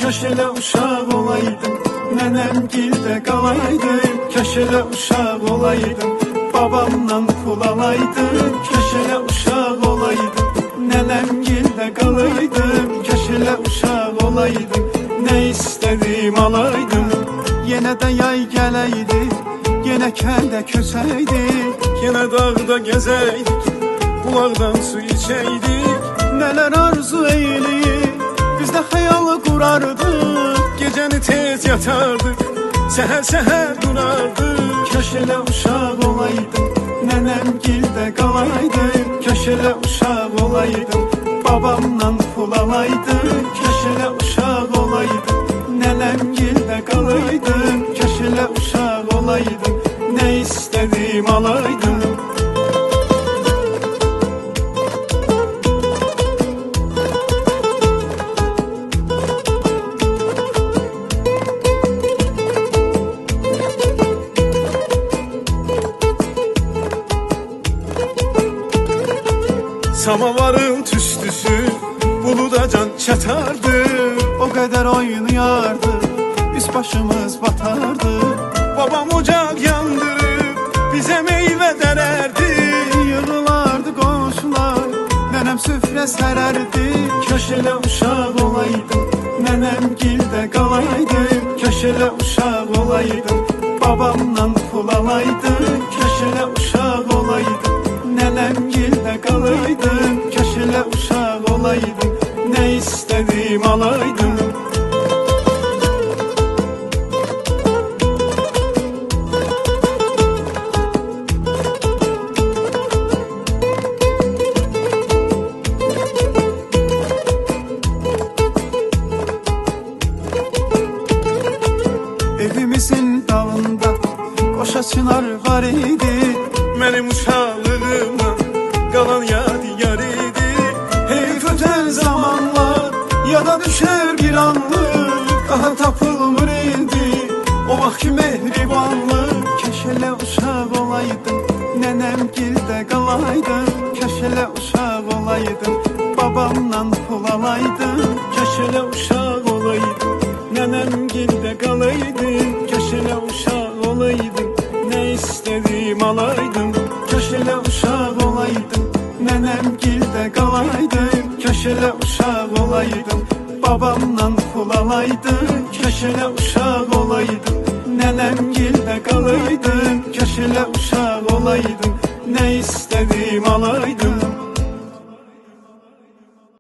Köşele uşaq olaydım, nənəmgildə qalaydım. Köşele uşaq olaydım, babamdan pul alaydım. Köşele uşaq olaydım, nənəmgildə qalaydım. Köşele uşaq olaydım, nə istədim alaydım. Yenə də yay gələydi, yenə kəndə köçəydik. Yenə dağda gəzəydik, bulaqdan su içəydik. Nələr arzu eyləyib, biz də xəyal qurardıq. Gecəni tez yatardıq, səhər-səhər durardıq. Köşele uşaq olaydım, nənəmgildə qalaydım. Köşele uşaq olaydım, babamdan pul alaydım. Köşele uşaq olaydım, nənəmgildə qalaydım. Köşele uşaq olaydım, nə istədim alaydım. Samavarın tüstüsü buludacan çatardı. O kadar oynayardı, üst başımız batardı. Babam ocak yandırıp bize meyve dererdi. Yığılardı komşular, nenem süfre sererdi. Köşele uşaq olaydım, nənəmgildə qalaydım. Köşele uşaq olaydım, babamdan pul alaydım. Köşele uşaq olaydım, nənəmgildə qalaydım. Köşele uşaq olaydım, nə istədim alaydım. Evimizin dalında qoşa çınar var idi. Mənim uşaqlığımda qalan yadigar idi. Heyf ötən zamanlar yada düşər bir anlıq. Daha tapılmır indi o vaxtki mehribanlıq. Köşele uşaq olaydım, nənəmgildə qalaydım. Köşele uşaq olaydım, babamdan pul alaydım. Köşele uşaq olaydım, nənəmgildə qalaydım. Köşele uşaq olaydım, nə istədim alaydım. Köşele uşaq olaydım, nənəmgildə qalaydım. Köşele uşaq olaydım, babamdan pul alaydım. Köşele uşaq olaydım, nənəmgildə qalaydım. Köşele uşaq olaydım, nə istədim